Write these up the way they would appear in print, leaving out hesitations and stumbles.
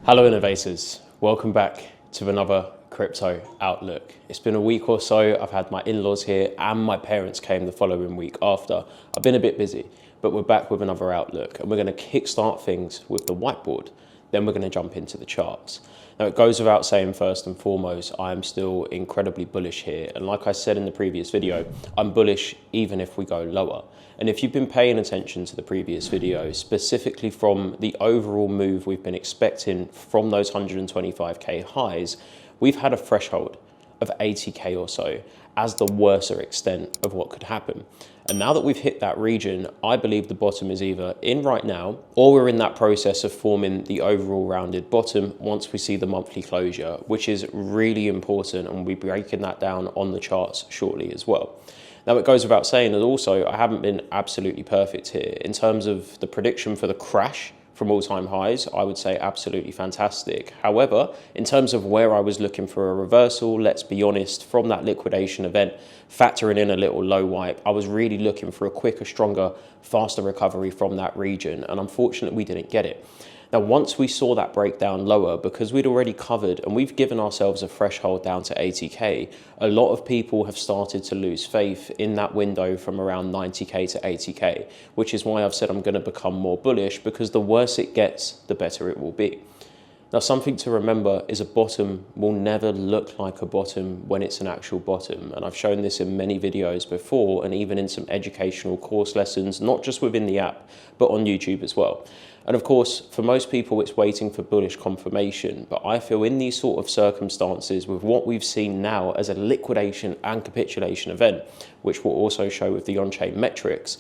Hello innovators, welcome back to another crypto outlook. It's been a week or so. I've had my in-laws here and my parents came the following week after. I've been a bit busy, but we're back with another outlook and we're going to kickstart things with the whiteboard. Then we're going to jump into the charts. Now it goes without saying, first and foremost, I am still incredibly bullish here. And like I said in the previous video, I'm bullish even if we go lower. And if you've been paying attention to the previous video, specifically from the overall move we've been expecting from those 125k highs, we've had a threshold of 80k or so as the worser extent of what could happen. And now that we've hit that region, I believe the bottom is either in right now or we're in that process of forming the overall rounded bottom once we see the monthly closure, which is really important, and we'll be breaking that down on the charts shortly as well. Now it goes without saying that also I haven't been absolutely perfect here. In terms of the prediction for the crash from all-time highs, I would say absolutely fantastic. However, in terms of where I was looking for a reversal, let's be honest, from that liquidation event, factoring in a little low wipe, I was really looking for a quicker, stronger, faster recovery from that region. And unfortunately, we didn't get it. Now, once we saw that breakdown lower, because we'd already covered and we've given ourselves a threshold down to 80k, a lot of people have started to lose faith in that window from around 90k to 80k, which is why I've said I'm going to become more bullish, because the worse it gets, the better it will be. Now, something to remember is a bottom will never look like a bottom when it's an actual bottom. And I've shown this in many videos before and even in some educational course lessons, not just within the app, but on YouTube as well. And of course, for most people, it's waiting for bullish confirmation. But I feel in these sort of circumstances, with what we've seen now as a liquidation and capitulation event, which we'll also show with the on-chain metrics,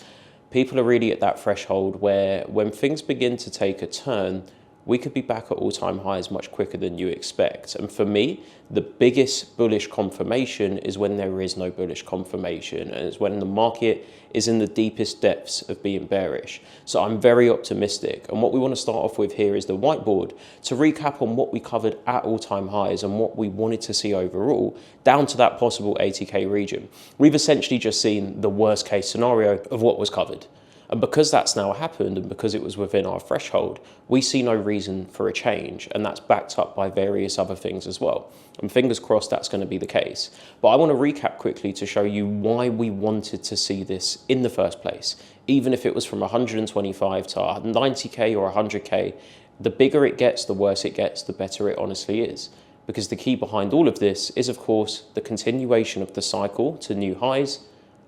people are really at that threshold where when things begin to take a turn, we could be back at all-time highs much quicker than you expect. And for me, the biggest bullish confirmation is when there is no bullish confirmation, and it's when the market is in the deepest depths of being bearish. So I'm very optimistic. And what we want to start off with here is the whiteboard to recap on what we covered at all-time highs and what we wanted to see overall down to that possible 80k region. We've essentially just seen the worst case scenario of what was covered. And because that's now happened and because it was within our threshold, we see no reason for a change. And that's backed up by various other things as well. And fingers crossed that's going to be the case. But I want to recap quickly to show you why we wanted to see this in the first place. Even if it was from 125 to 90k or 100k, the bigger it gets, the worse it gets, the better it honestly is. Because the key behind all of this is, of course, the continuation of the cycle to new highs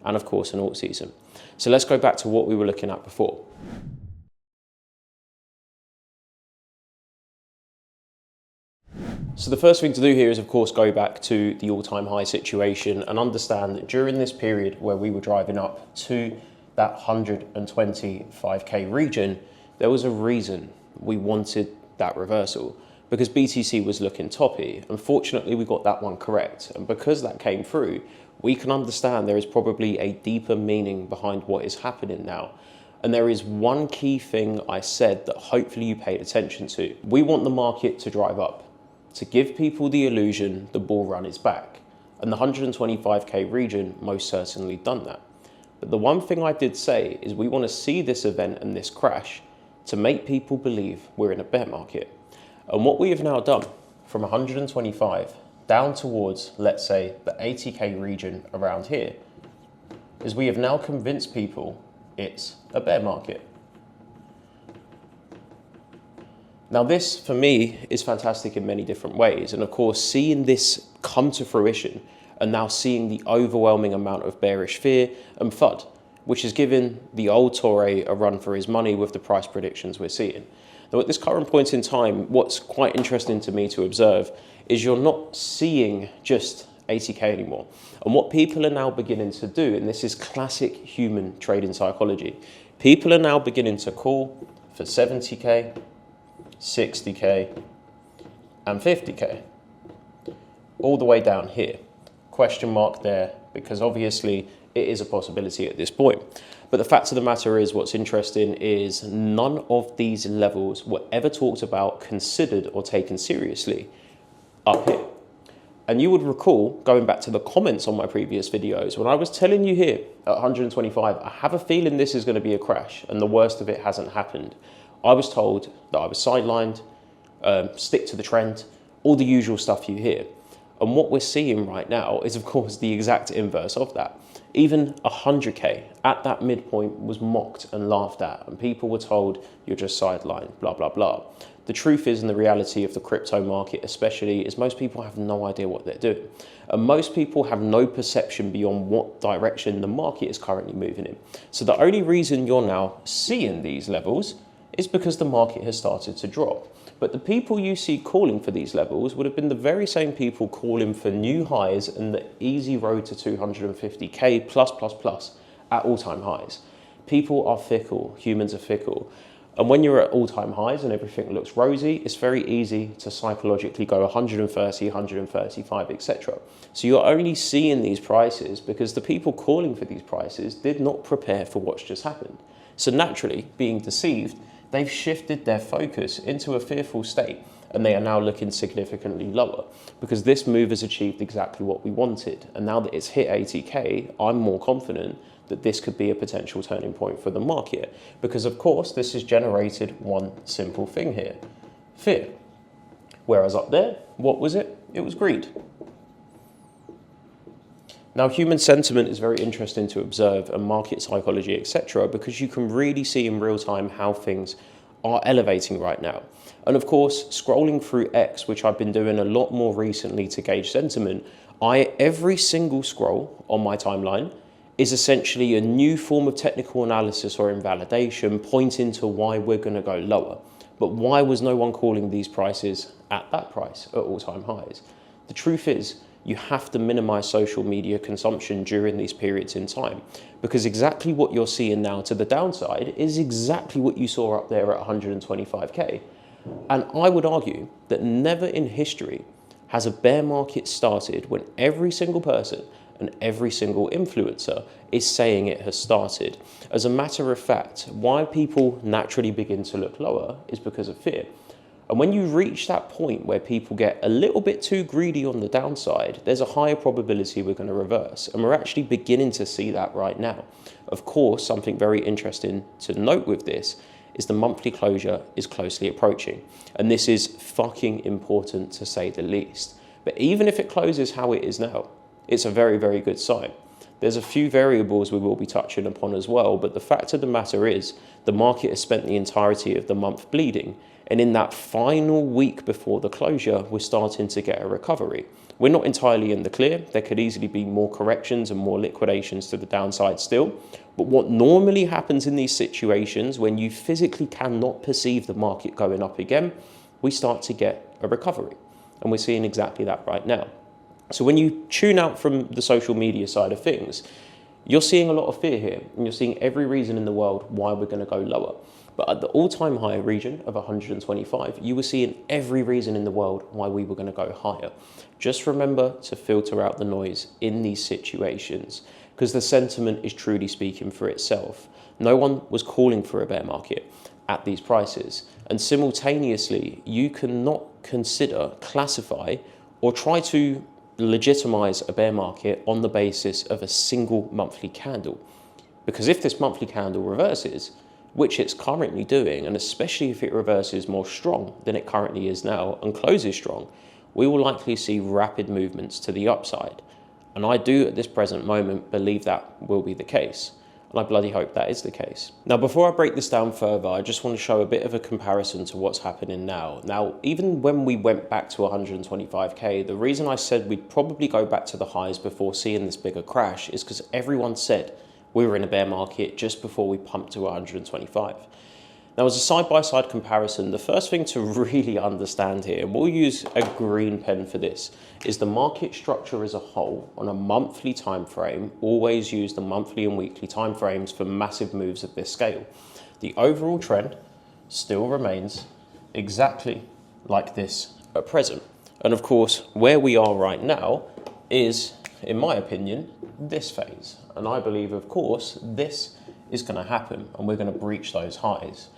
and, of course, an alt season. So let's go back to what we were looking at before. So the first thing to do here is, of course, go back to the all-time high situation and understand that during this period where we were driving up to that 125k region, there was a reason we wanted that reversal, because BTC was looking toppy. Unfortunately, we got that one correct. And because that came through, we can understand there is probably a deeper meaning behind what is happening now. And there is one key thing I said that hopefully you paid attention to. We want the market to drive up, to give people the illusion the bull run is back. And the 125k region most certainly done that. But the one thing I did say is we want to see this event and this crash to make people believe we're in a bear market. And what we have now done from 125 down towards, let's say, the 80k region around here, is we have now convinced people it's a bear market. Now this, for me, is fantastic in many different ways. And of course, seeing this come to fruition and now seeing the overwhelming amount of bearish fear and FUD, which has given the old Torre a run for his money with the price predictions we're seeing. Now, at this current point in time, what's quite interesting to me to observe is you're not seeing just 80k anymore. And what people are now beginning to do, and this is classic human trading psychology, people are now beginning to call for 70k, 60k, and 50k, all the way down here. Question mark there, because obviously it is a possibility at this point. But the fact of the matter is, what's interesting is none of these levels were ever talked about, considered, or taken seriously up here. And you would recall, going back to the comments on my previous videos, when I was telling you here at 125, I have a feeling this is going to be a crash, and the worst of it hasn't happened. I was told that I was sidelined, stick to the trend, all the usual stuff you hear. And what we're seeing right now is, of course, the exact inverse of that. Even 100K at that midpoint was mocked and laughed at, and people were told, you're just sidelined, blah, blah, blah. The truth is, and the reality of the crypto market especially, is most people have no idea what they're doing. And most people have no perception beyond what direction the market is currently moving in. So the only reason you're now seeing these levels is because the market has started to drop. But the people you see calling for these levels would have been the very same people calling for new highs and the easy road to 250K plus at all-time highs. People are fickle, humans are fickle. And when you're at all-time highs and everything looks rosy, it's very easy to psychologically go 130, 135, etc. So you're only seeing these prices because the people calling for these prices did not prepare for what's just happened. So naturally, being deceived, they've shifted their focus into a fearful state, and they are now looking significantly lower because this move has achieved exactly what we wanted. And now that it's hit 80K, I'm more confident that this could be a potential turning point for the market because, of course, this has generated one simple thing here: fear. Whereas up there, what was it? It was greed. Now, human sentiment is very interesting to observe, and market psychology, etc., because you can really see in real time how things are elevating right now. And of course, scrolling through X, which I've been doing a lot more recently to gauge sentiment, every single scroll on my timeline is essentially a new form of technical analysis or invalidation pointing to why we're going to go lower. But why was no one calling these prices at that price at all-time highs? The truth is, you have to minimize social media consumption during these periods in time, because exactly what you're seeing now to the downside is exactly what you saw up there at 125K. And I would argue that never in history has a bear market started when every single person and every single influencer is saying it has started. As a matter of fact, why people naturally begin to look lower is because of fear. And when you reach that point where people get a little bit too greedy on the downside, there's a higher probability we're going to reverse. And we're actually beginning to see that right now. Of course, something very interesting to note with this is the monthly closure is closely approaching. And this is fucking important, to say the least. But even if it closes how it is now, it's a very, very good sign. There's a few variables we will be touching upon as well, but the fact of the matter is the market has spent the entirety of the month bleeding. And in that final week before the closure, we're starting to get a recovery. We're not entirely in the clear. There could easily be more corrections and more liquidations to the downside still. But what normally happens in these situations, when you physically cannot perceive the market going up again, we start to get a recovery. And we're seeing exactly that right now. So when you tune out from the social media side of things, you're seeing a lot of fear here, and you're seeing every reason in the world why we're going to go lower. But at the all-time high region of 125, you were seeing every reason in the world why we were going to go higher. Just remember to filter out the noise in these situations, because the sentiment is truly speaking for itself. No one was calling for a bear market at these prices. And simultaneously, you cannot consider, classify, or try to legitimize a bear market on the basis of a single monthly candle. Because if this monthly candle reverses, which it's currently doing, and especially if it reverses more strong than it currently is now and closes strong, we will likely see rapid movements to the upside. And I do at this present moment believe that will be the case. And I bloody hope that is the case. Now, before I break this down further, I just want to show a bit of a comparison to what's happening now. Now, even when we went back to 125K, the reason I said we'd probably go back to the highs before seeing this bigger crash is because everyone said we were in a bear market just before we pumped to 125. Now, as a side-by-side comparison, the first thing to really understand here, and we'll use a green pen for this, is the market structure as a whole on a monthly time frame. Always use the monthly and weekly time frames for massive moves of this scale. The overall trend still remains exactly like this at present. And of course, where we are right now is, in my opinion, this phase. And I believe, of course, this is going to happen and we're going to breach those highs.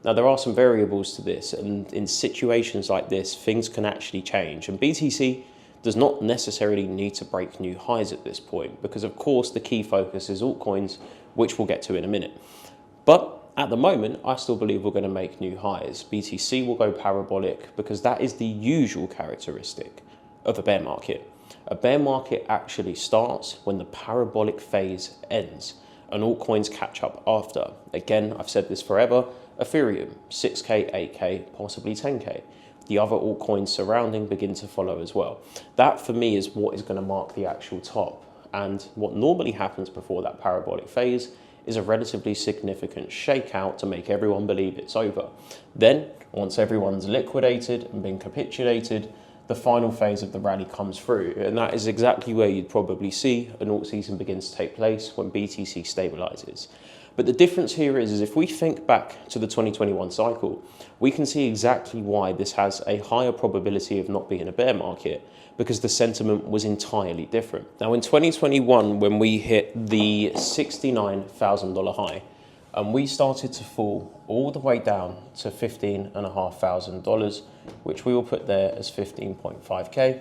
Now, there are some variables to this, and in situations like this, things can actually change. And BTC does not necessarily need to break new highs at this point, because of course the key focus is altcoins, which we'll get to in a minute. But at the moment, I still believe we're going to make new highs. BTC will go parabolic because that is the usual characteristic of a bear market. A bear market actually starts when the parabolic phase ends and altcoins catch up after. Again, I've said this forever, Ethereum, 6K, 8K, possibly 10K. The other altcoins surrounding begin to follow as well. That for me is what is going to mark the actual top. And what normally happens before that parabolic phase is a relatively significant shakeout to make everyone believe it's over. Then, once everyone's liquidated and been capitulated, the final phase of the rally comes through. And that is exactly where you'd probably see an alt season begins to take place when BTC stabilizes. But the difference here is if we think back to the 2021 cycle, we can see exactly why this has a higher probability of not being a bear market, because the sentiment was entirely different. Now in 2021, when we hit the $69,000 high, and we started to fall all the way down to $15,500, which we will put there as 15.5K,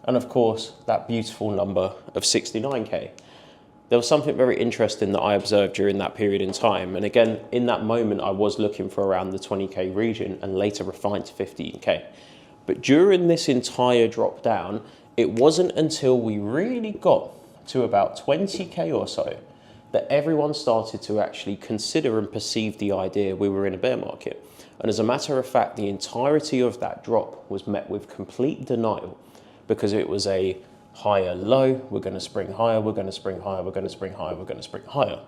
and of course, that beautiful number of 69K. There was something very interesting that I observed during that period in time. And again, in that moment, I was looking for around the 20K region and later refined to 15K. But during this entire drop down, it wasn't until we really got to about 20K or so that everyone started to actually consider and perceive the idea we were in a bear market. And as a matter of fact, the entirety of that drop was met with complete denial because it was a higher low, we're going to spring higher, we're going to spring higher, we're going to spring higher, we're going to spring higher.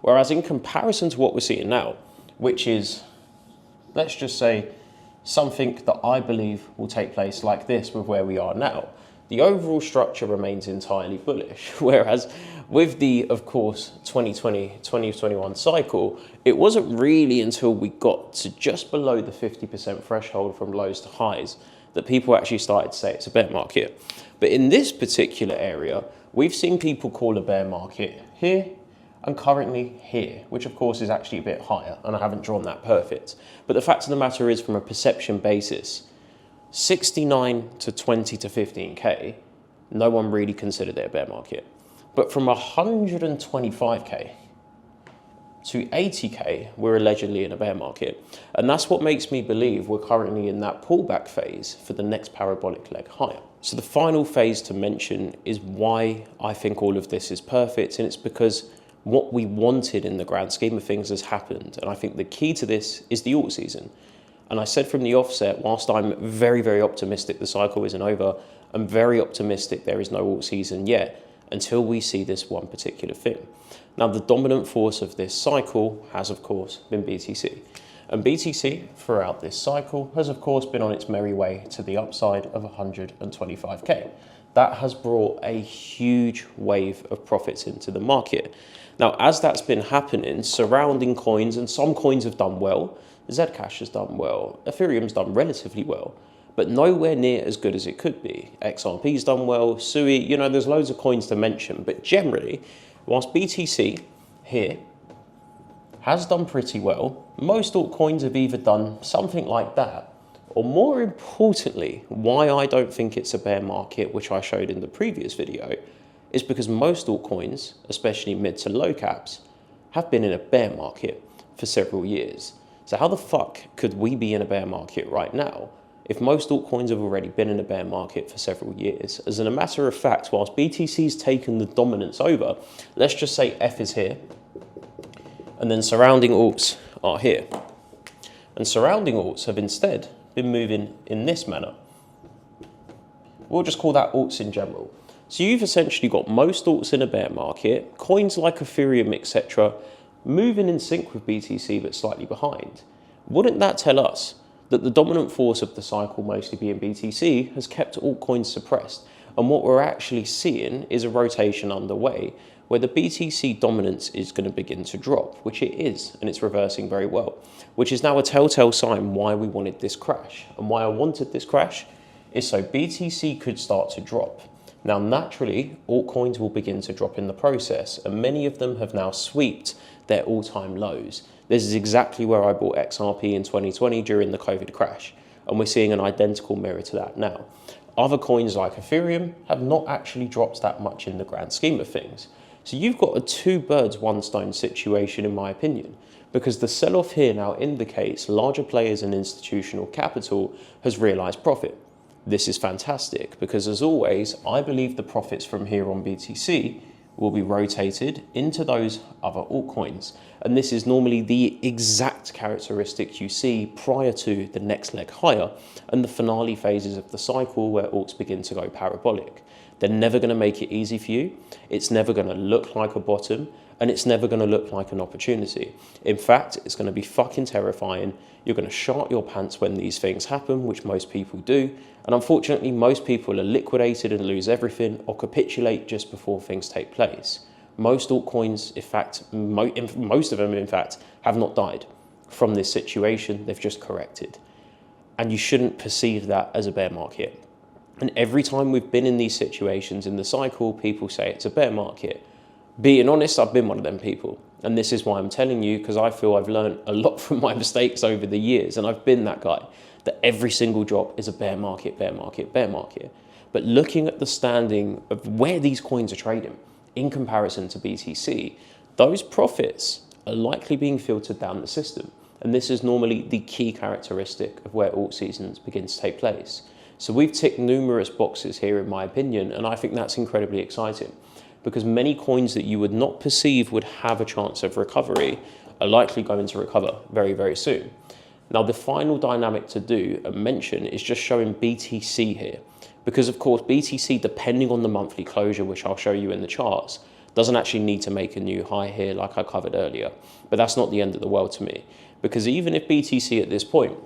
Whereas in comparison to what we're seeing now, which is, let's just say, something that I believe will take place like this with where we are now, the overall structure remains entirely bullish. Whereas with the, of course, 2020-2021 cycle, it wasn't really until we got to just below the 50% threshold from lows to highs that people actually started to say it's a bear market. But in this particular area, we've seen people call a bear market here and currently here, which of course is actually a bit higher, and I haven't drawn that perfect. But the fact of the matter is, from a perception basis, 69 to 20 to 15K, no one really considered it a bear market. But from 125K to 80K, we're allegedly in a bear market. And that's what makes me believe we're currently in that pullback phase for the next parabolic leg higher. So the final phase to mention is why I think all of this is perfect, and it's because what we wanted in the grand scheme of things has happened. And I think the key to this is the alt season. And I said from the offset, whilst I'm very, very optimistic the cycle isn't over, I'm very optimistic there is no alt season yet until we see this one particular thing. Now, the dominant force of this cycle has, of course, been BTC. And BTC, throughout this cycle, has, of course, been on its merry way to the upside of 125K. That has brought a huge wave of profits into the market. Now, as that's been happening, surrounding coins, and some coins have done well, Zcash has done well, Ethereum's done relatively well, but nowhere near as good as it could be. XRP's done well, Sui, you know, there's loads of coins to mention, but generally, whilst BTC here has done pretty well, most altcoins have either done something like that, or more importantly, why I don't think it's a bear market, which I showed in the previous video, is because most altcoins, especially mid to low caps, have been in a bear market for several years. So how the fuck could we be in a bear market right now if most altcoins have already been in a bear market for several years? As a matter of fact, whilst BTC's taken the dominance over, let's just say F is here, and then surrounding alts are here. And surrounding alts have instead been moving in this manner. We'll just call that alts in general. So you've essentially got most alts in a bear market, coins like Ethereum, etc., moving in sync with BTC but slightly behind. Wouldn't that tell us that the dominant force of the cycle, mostly being BTC, has kept altcoins suppressed? And what we're actually seeing is a rotation underway where the BTC dominance is going to begin to drop, which it is, and it's reversing very well, which is now a telltale sign why we wanted this crash. And why I wanted this crash is so BTC could start to drop. Now, naturally, altcoins will begin to drop in the process, and many of them have now swept their all-time lows. This is exactly where I bought XRP in 2020 during the COVID crash, and we're seeing an identical mirror to that now. Other coins like Ethereum have not actually dropped that much in the grand scheme of things. So you've got a two birds, one stone situation, in my opinion. because the sell-off here now indicates larger players and institutional capital has realized profit. This is fantastic because, as always, I believe the profits from here on BTC will be rotated into those other altcoins. And this is normally the exact characteristic you see prior to the next leg higher and the finale phases of the cycle where alts begin to go parabolic. They're never going to make it easy for you. It's never going to look like a bottom, and it's never going to look like an opportunity. In fact, it's going to be fucking terrifying. You're going to shart your pants when these things happen, which most people do. And unfortunately, most people are liquidated and lose everything or capitulate just before things take place. Most altcoins, in fact, most of them, in fact, have not died from this situation. They've just corrected. And you shouldn't perceive that as a bear market. And every time we've been in these situations in the cycle, people say it's a bear market. Being honest, I've been one of them people. And this is why I'm telling you, because I feel I've learned a lot from my mistakes over the years. And I've been that guy, that every single drop is a bear market, bear market, bear market. But looking at the standing of where these coins are trading in comparison to BTC, those profits are likely being filtered down the system. And this is normally the key characteristic of where alt seasons begin to take place. So we've ticked numerous boxes here, in my opinion, and I think that's incredibly exciting because many coins that you would not perceive would have a chance of recovery are likely going to recover very, very soon. Now, the final dynamic to do and mention is just showing BTC here, because of course, BTC, depending on the monthly closure, which I'll show you in the charts, doesn't actually need to make a new high here like I covered earlier, but that's not the end of the world to me, because even if BTC at this point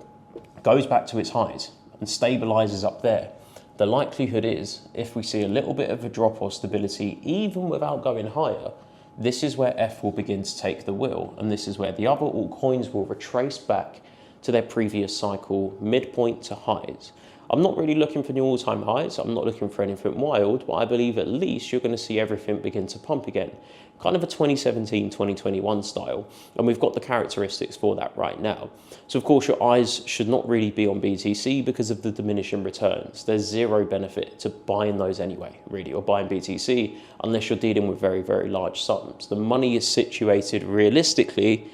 goes back to its highs and stabilizes up there, the likelihood is if we see a little bit of a drop or stability, even without going higher, this is where F will begin to take the wheel. And this is where the other altcoins will retrace back to their previous cycle midpoint to highs. I'm not really looking for new all-time highs. I'm not looking for anything wild, but I believe at least you're going to see everything begin to pump again. Kind of a 2017, 2021 style. And we've got the characteristics for that right now. So of course your eyes should not really be on BTC because of the diminishing returns. There's zero benefit to buying those anyway, really, or buying BTC unless you're dealing with very, very large sums. The money is situated realistically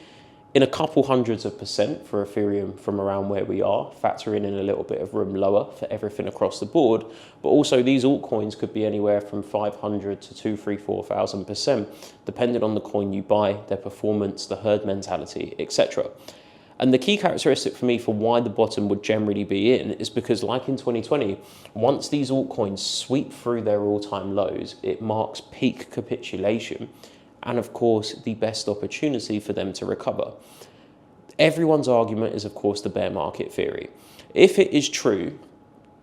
in a couple hundreds of percent for Ethereum from around where we are, factoring in a little bit of room lower for everything across the board. But also these altcoins could be anywhere from 500 to 2, 3, 4,000%, depending on the coin you buy, their performance, the herd mentality, etc. And the key characteristic for me for why the bottom would generally be in is because, like in 2020, once these altcoins sweep through their all-time lows, it marks peak capitulation. And of course, the best opportunity for them to recover. Everyone's argument is, of course, the bear market theory. If it is true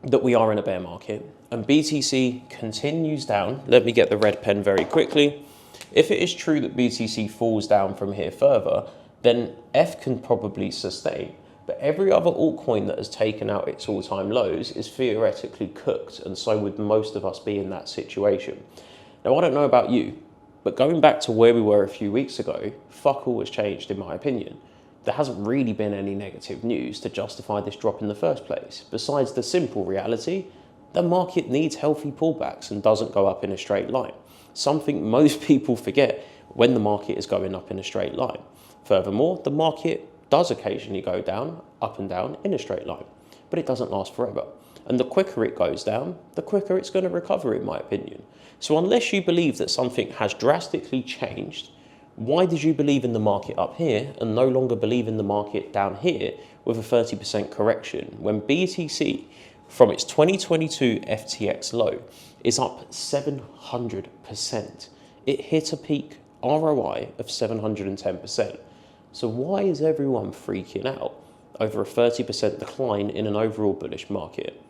that we are in a bear market and BTC continues down, let me get the red pen very quickly. If it is true that BTC falls down from here further, then F can probably sustain. But every other altcoin that has taken out its all-time lows is theoretically cooked, and so would most of us be in that situation. Now, I don't know about you, but going back to where we were a few weeks ago, fuck all has changed in my opinion. There hasn't really been any negative news to justify this drop in the first place. Besides the simple reality, the market needs healthy pullbacks and doesn't go up in a straight line. Something most people forget when the market is going up in a straight line. Furthermore, the market does occasionally go down, up and down in a straight line, but it doesn't last forever. And the quicker it goes down, the quicker it's going to recover, in my opinion. So unless you believe that something has drastically changed, why did you believe in the market up here and no longer believe in the market down here with a 30% correction when BTC from its 2022 FTX low is up 700%? It hit a peak ROI of 710%. So why is everyone freaking out over a 30% decline in an overall bullish market?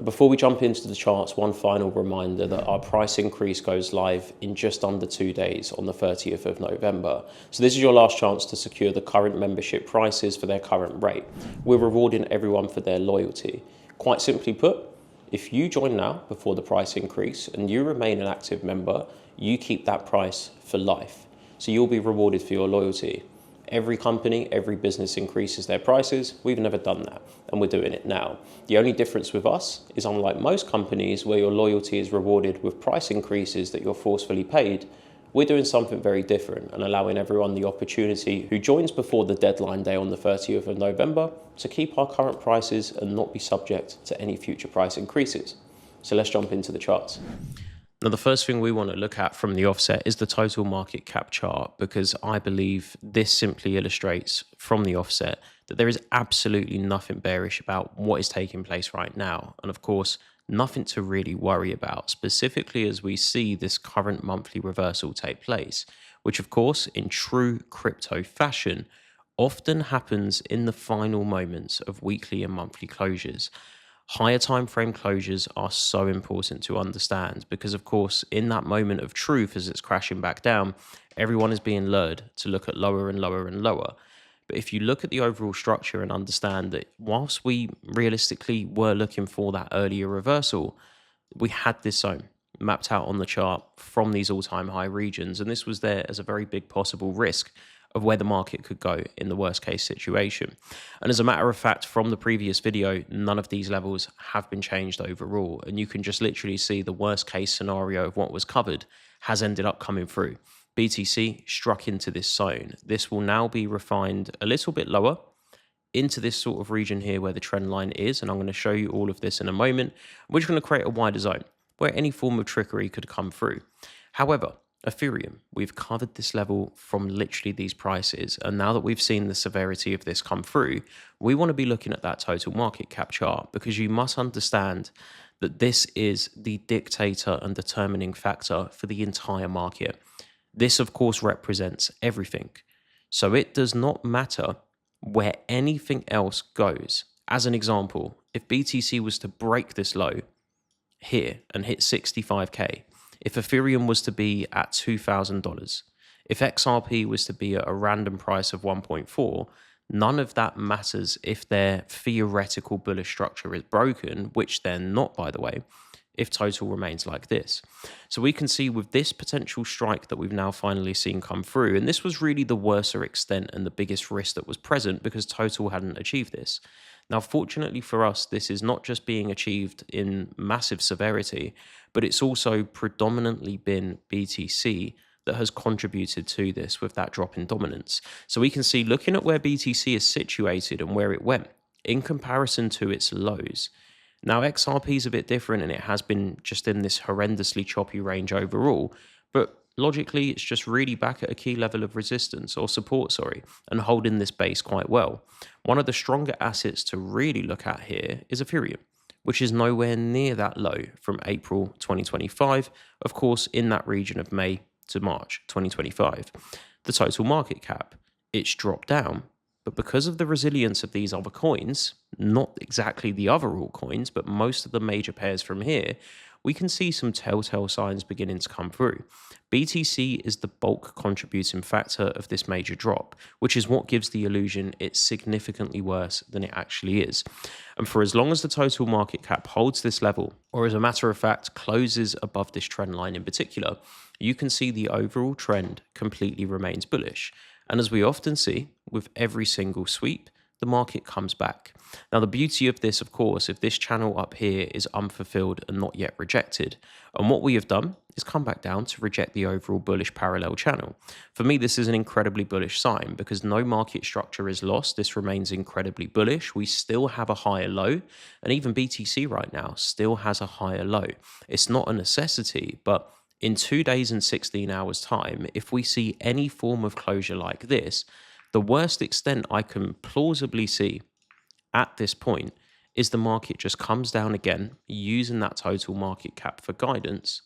Before we jump into the charts, one final reminder that our price increase goes live in just under 2 days on the 30th of November. So this is your last chance to secure the current membership prices for their current rate. We're rewarding everyone for their loyalty. Quite simply put, if you join now before the price increase and you remain an active member, you keep that price for life. So you'll be rewarded for your loyalty. Every company, every business increases their prices. We've never done that, and we're doing it now. The only difference with us is, unlike most companies where your loyalty is rewarded with price increases that you're forcefully paid, We're doing something very different and allowing everyone the opportunity who joins before the deadline day on the 30th of November to keep our current prices and not be subject to any future price increases. So let's jump into the charts. Now, the first thing we want to look at from the offset is the total market cap chart, because I believe this simply illustrates from the offset that there is absolutely nothing bearish about what is taking place right now. And of course, nothing to really worry about, specifically as we see this current monthly reversal take place, which of course, in true crypto fashion, often happens in the final moments of weekly and monthly closures. Higher time frame closures are so important to understand because, of course, in that moment of truth, as it's crashing back down, everyone is being lured to look at lower and lower and lower. But if you look at the overall structure and understand that whilst we realistically were looking for that earlier reversal, we had this zone mapped out on the chart from these all-time high regions, and this was there as a very big possible risk of where the market could go in the worst case situation. And as a matter of fact, from the previous video, none of these levels have been changed overall. And you can just literally see the worst case scenario of what was covered has ended up coming through. BTC struck into this zone. This will now be refined a little bit lower into this sort of region here where the trend line is. And I'm going to show you all of this in a moment. We're just going to create a wider zone where any form of trickery could come through. However, Ethereum, we've covered this level from literally these prices. And now that we've seen the severity of this come through, we want to be looking at that total market cap chart, because you must understand that this is the dictator and determining factor for the entire market. This, of course, represents everything. So it does not matter where anything else goes. As an example, if BTC was to break this low here and hit 65K, if Ethereum was to be at $2,000, if XRP was to be at a random price of 1.4, none of that matters if their theoretical bullish structure is broken, which they're not, by the way, if total remains like this. So we can see with this potential strike that we've now finally seen come through, and this was really the worser extent and the biggest risk that was present because total hadn't achieved this. Now, fortunately for us, this is not just being achieved in massive severity, but it's also predominantly been BTC that has contributed to this with that drop in dominance. So we can see, looking at where BTC is situated and where it went in comparison to its lows. Now, XRP is a bit different, and it has been just in this horrendously choppy range overall, but logically, it's just really back at a key level of resistance or support, and holding this base quite well. One of the stronger assets to really look at here is Ethereum, which is nowhere near that low from April 2025, of course, in that region of May to March 2025. The total market cap, it's dropped down, but because of the resilience of these other coins, not exactly the other altcoins, but most of the major pairs from here, we can see some telltale signs beginning to come through. BTC is the bulk contributing factor of this major drop, which is what gives the illusion it's significantly worse than it actually is. And for as long as the total market cap holds this level, or as a matter of fact, closes above this trend line in particular, you can see the overall trend completely remains bullish. And as we often see with every single sweep, the market comes back. Now, the beauty of this, of course, if this channel up here is unfulfilled and not yet rejected, and what we have done is come back down to reject the overall bullish parallel channel. For me, this is an incredibly bullish sign because no market structure is lost. This remains incredibly bullish. We still have a higher low, and even BTC right now still has a higher low. It's not a necessity, but in 2 days and 16 hours time, if we see any form of closure like this, the worst extent I can plausibly see at this point is the market just comes down again, using that total market cap for guidance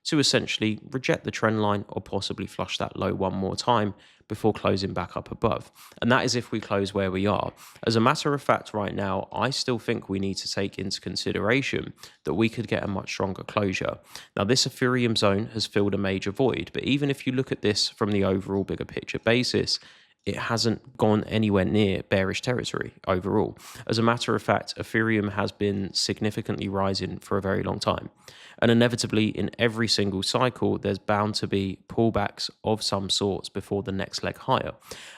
to essentially reject the trend line or possibly flush that low one more time before closing back up above. And that is if we close where we are. As a matter of fact, right now, I still think we need to take into consideration that we could get a much stronger closure. Now, this Ethereum zone has filled a major void, but even if you look at this from the overall bigger picture basis, it hasn't gone anywhere near bearish territory overall. As a matter of fact, Ethereum has been significantly rising for a very long time. And inevitably, in every single cycle, there's bound to be pullbacks of some sorts before the next leg higher.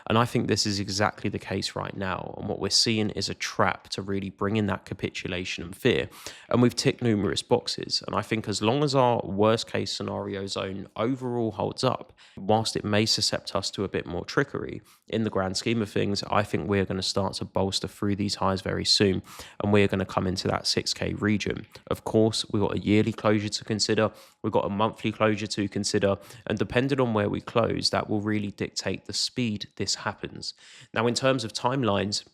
And I think this is exactly the case right now. And what we're seeing is a trap to really bring in that capitulation and fear. And we've ticked numerous boxes. And I think as long as our worst case scenario zone overall holds up, whilst it may suscept us to a bit more trickery, in the grand scheme of things, I think we're going to start to bolster through these highs very soon. And we're going to come into that 6K region. Of course, we've got a yearly closure to consider. We've got a monthly closure to consider. And depending on where we close, that will really dictate the speed this happens. Now, in terms of timelines,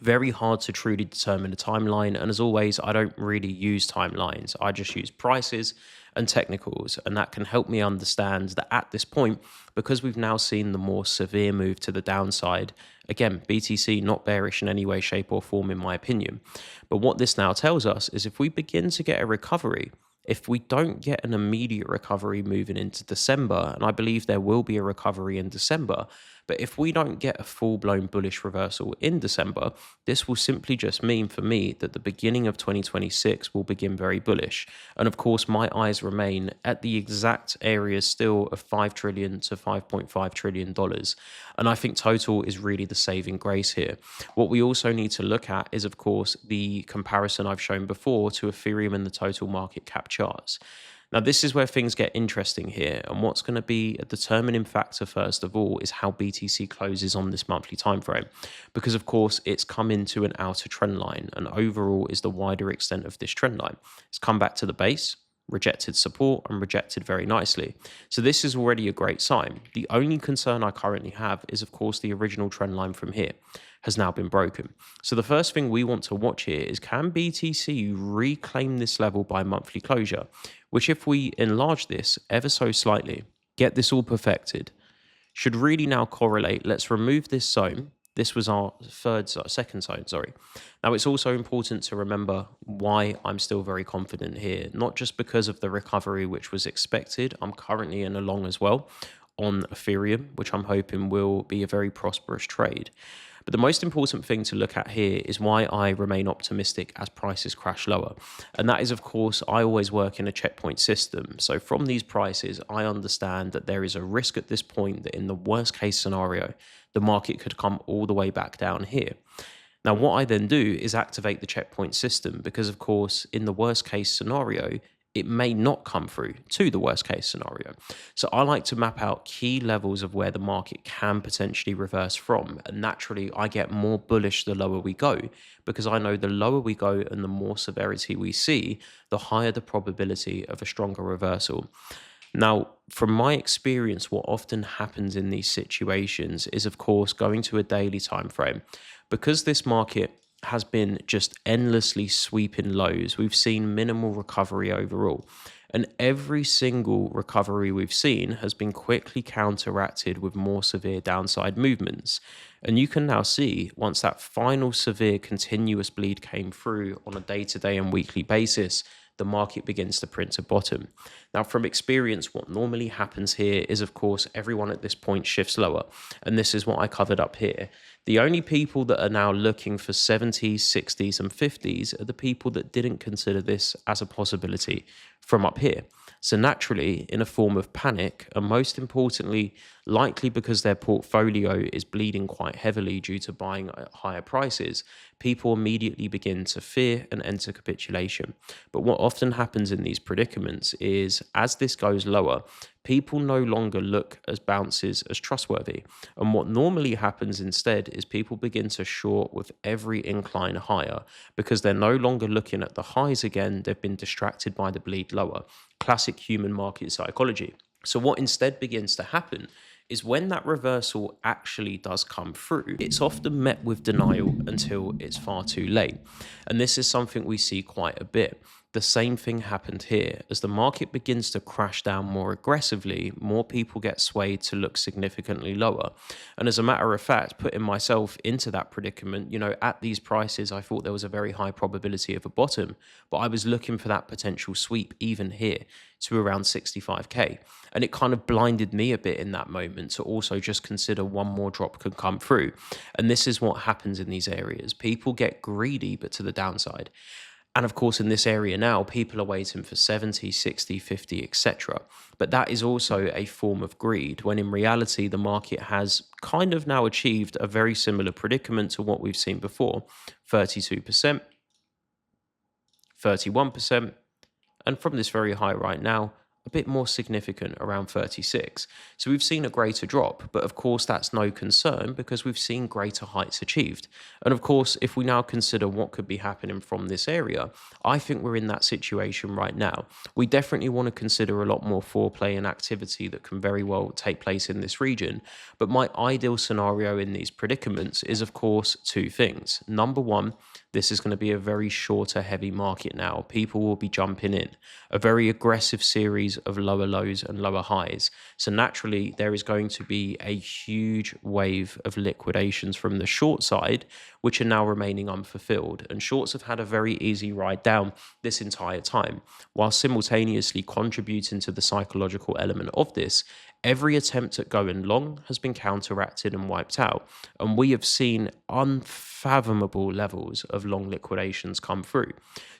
very hard to truly determine a timeline. And as always, I don't really use timelines. I just use prices and technicals. And that can help me understand that at this point, because we've now seen the more severe move to the downside, again, BTC not bearish in any way, shape or form, in my opinion. But what this now tells us is if we begin to get a recovery, if we don't get an immediate recovery moving into December, and I believe there will be a recovery in December, but if we don't get a full-blown bullish reversal in December, this will simply just mean for me that the beginning of 2026 will begin very bullish. And of course, my eyes remain at the exact areas still of $5 trillion to $5.5 trillion. And I think total is really the saving grace here. What we also need to look at is, of course, the comparison I've shown before to Ethereum and the total market cap charts. Now, this is where things get interesting here. And what's going to be a determining factor, first of all, is how BTC closes on this monthly time frame. Because, of course, it's come into an outer trend line. And overall is the wider extent of this trend line. It's come back to the base, rejected support, and rejected very nicely. So this is already a great sign. The only concern I currently have is, of course, the original trend line from here has now been broken. So the first thing we want to watch here is, can BTC reclaim this level by monthly closure? Which, if we enlarge this ever so slightly, get this all perfected, should really now correlate. Let's remove this zone. This was our second zone, sorry. Now, it's also important to remember why I'm still very confident here, not just because of the recovery which was expected. I'm currently in a long as well on Ethereum, which I'm hoping will be a very prosperous trade. But the most important thing to look at here is why I remain optimistic as prices crash lower. And that is, of course, I always work in a checkpoint system. So from these prices, I understand that there is a risk at this point that in the worst case scenario, the market could come all the way back down here. Now, what I then do is activate the checkpoint system because, of course, in the worst case scenario, it may not come through to the worst case scenario. So I like to map out key levels of where the market can potentially reverse from. And naturally, I get more bullish the lower we go, because I know the lower we go and the more severity we see, the higher the probability of a stronger reversal. Now, from my experience, what often happens in these situations is, of course, going to a daily time frame. Because this market has been just endlessly sweeping lows, we've seen minimal recovery overall. And every single recovery we've seen has been quickly counteracted with more severe downside movements. And you can now see, once that final severe continuous bleed came through on a day-to-day and weekly basis, the market begins to print a bottom. Now, from experience, what normally happens here is, of course, everyone at this point shifts lower. And this is what I covered up here. The only people that are now looking for 70s, 60s, and 50s are the people that didn't consider this as a possibility from up here. So naturally, in a form of panic, and most importantly, likely because their portfolio is bleeding quite heavily due to buying at higher prices, people immediately begin to fear and enter capitulation. But what often happens in these predicaments is, as this goes lower, people no longer look as bounces as trustworthy. And what normally happens instead is people begin to short with every incline higher because they're no longer looking at the highs again. They've been distracted by the bleed lower. Classic human market psychology. So what instead begins to happen is when that reversal actually does come through, it's often met with denial until it's far too late. And this is something we see quite a bit. The same thing happened here. As the market begins to crash down more aggressively, more people get swayed to look significantly lower. And as a matter of fact, putting myself into that predicament, at these prices, I thought there was a very high probability of a bottom, but I was looking for that potential sweep even here to around 65K. And it kind of blinded me a bit in that moment to also just consider one more drop could come through. And this is what happens in these areas. People get greedy, but to the downside. And of course, in this area now, people are waiting for 70, 60, 50, etc. But that is also a form of greed, when in reality, the market has kind of now achieved a very similar predicament to what we've seen before: 32%, 31%, and from this very high right now, a bit more significant, around 36. So we've seen a greater drop, but of course that's no concern because we've seen greater heights achieved. And of course, if we now consider what could be happening from this area, I think we're in that situation right now. We definitely want to consider a lot more foreplay and activity that can very well take place in this region. But my ideal scenario in these predicaments is, of course, two things. Number one, this is going to be a very shorter, heavy market now. People will be jumping in. A very aggressive series of lower lows and lower highs. So naturally, there is going to be a huge wave of liquidations from the short side, which are now remaining unfulfilled. And shorts have had a very easy ride down this entire time, while simultaneously contributing to the psychological element of this. Every attempt at going long has been counteracted and wiped out, and we have seen unfathomable levels of long liquidations come through.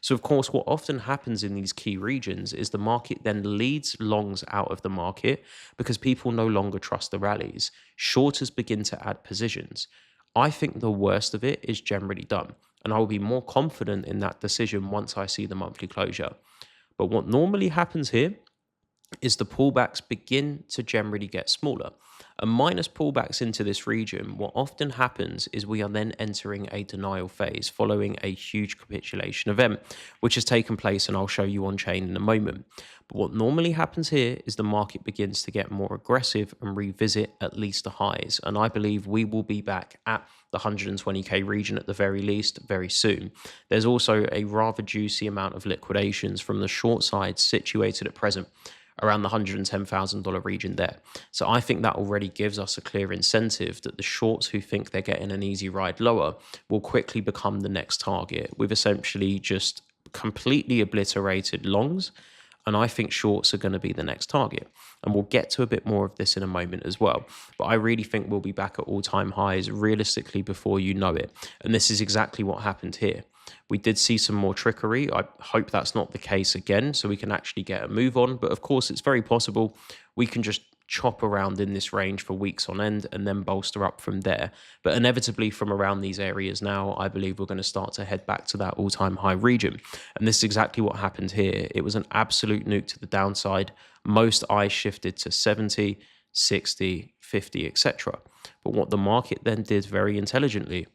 So of course, what often happens in these key regions is the market then leads longs out of the market because people no longer trust the rallies. Shorters begin to add positions. I think the worst of it is generally done, and I will be more confident in that decision once I see the monthly closure. But what normally happens here is the pullbacks begin to generally get smaller. And minus pullbacks into this region, what often happens is we are then entering a denial phase following a huge capitulation event, which has taken place, and I'll show you on chain in a moment. But what normally happens here is the market begins to get more aggressive and revisit at least the highs. And I believe we will be back at the 120K region at the very least very soon. There's also a rather juicy amount of liquidations from the short side situated at present around the $110,000 region there. So I think that already gives us a clear incentive that the shorts who think they're getting an easy ride lower will quickly become the next target. We've essentially just completely obliterated longs, and I think shorts are going to be the next target. And we'll get to a bit more of this in a moment as well. But I really think we'll be back at all-time highs realistically before you know it. And this is exactly what happened here. We did see some more trickery. I hope that's not the case again, so we can actually get a move on. But of course, it's very possible we can just chop around in this range for weeks on end and then bolster up from there. But inevitably from around these areas now, I believe we're going to start to head back to that all-time high region. And this is exactly what happened here. It was an absolute nuke to the downside. Most eyes shifted to 70, 60, 50, etc. But what the market then did very intelligently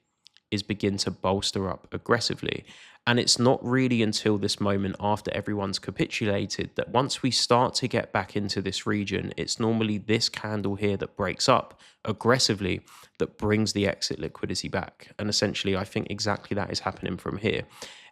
is begin to bolster up aggressively. And it's not really until this moment after everyone's capitulated that once we start to get back into this region, it's normally this candle here that breaks up aggressively that brings the exit liquidity back. And essentially, I think exactly that is happening from here.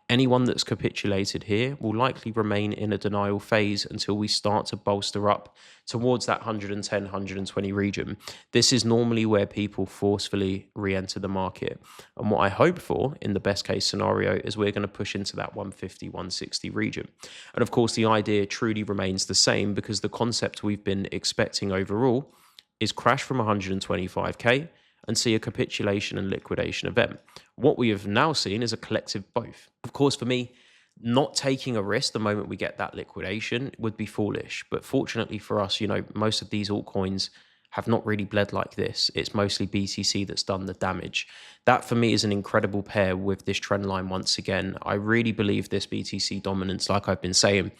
Anyone that's capitulated here will likely remain in a denial phase until we start to bolster up towards that 110, 120 region. This is normally where people forcefully re-enter the market. And what I hope for in the best case scenario is we're going to push into that 150, 160 region. And of course, the idea truly remains the same because the concept we've been expecting overall is crash from 125K and see a capitulation and liquidation event. What we have now seen is a collective both. Of course, for me, not taking a risk the moment we get that liquidation would be foolish. But fortunately for us, most of these altcoins have not really bled like this. It's mostly BTC that's done the damage. That for me is an incredible pair with this trend line once again. I really believe this BTC dominance, like I've been saying,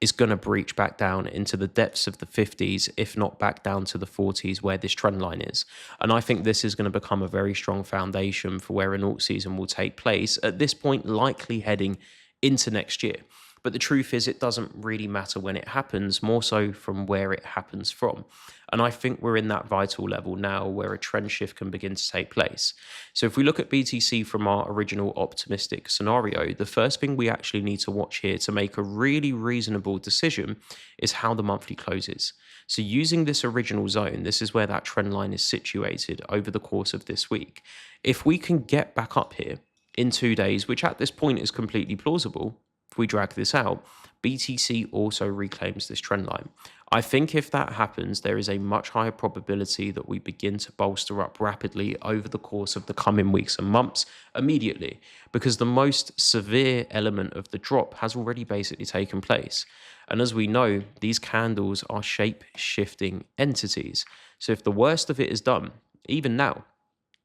is going to breach back down into the depths of the 50s, if not back down to the 40s where this trend line is. And I think this is going to become a very strong foundation for where an alt season will take place, at this point likely heading into next year. But the truth is, it doesn't really matter when it happens, more so from where it happens from. And I think we're in that vital level now where a trend shift can begin to take place. So if we look at BTC from our original optimistic scenario, the first thing we actually need to watch here to make a really reasonable decision is how the monthly closes. So using this original zone, this is where that trend line is situated over the course of this week. If we can get back up here in 2 days, which at this point is completely plausible, if we drag this out, BTC also reclaims this trend line. I think if that happens, there is a much higher probability that we begin to bolster up rapidly over the course of the coming weeks and months immediately, because the most severe element of the drop has already basically taken place. And as we know, these candles are shape-shifting entities. So if the worst of it is done, even now,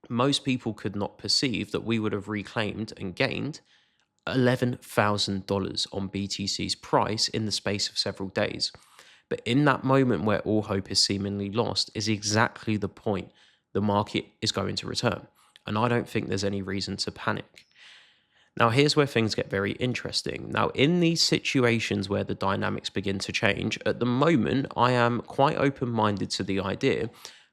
most people could not perceive that we would have reclaimed and gained $11,000 on BTC's price in the space of several days. But in that moment where all hope is seemingly lost is exactly the point the market is going to return. And I don't think there's any reason to panic. Now, here's where things get very interesting. Now, in these situations where the dynamics begin to change, at the moment, I am quite open-minded to the idea,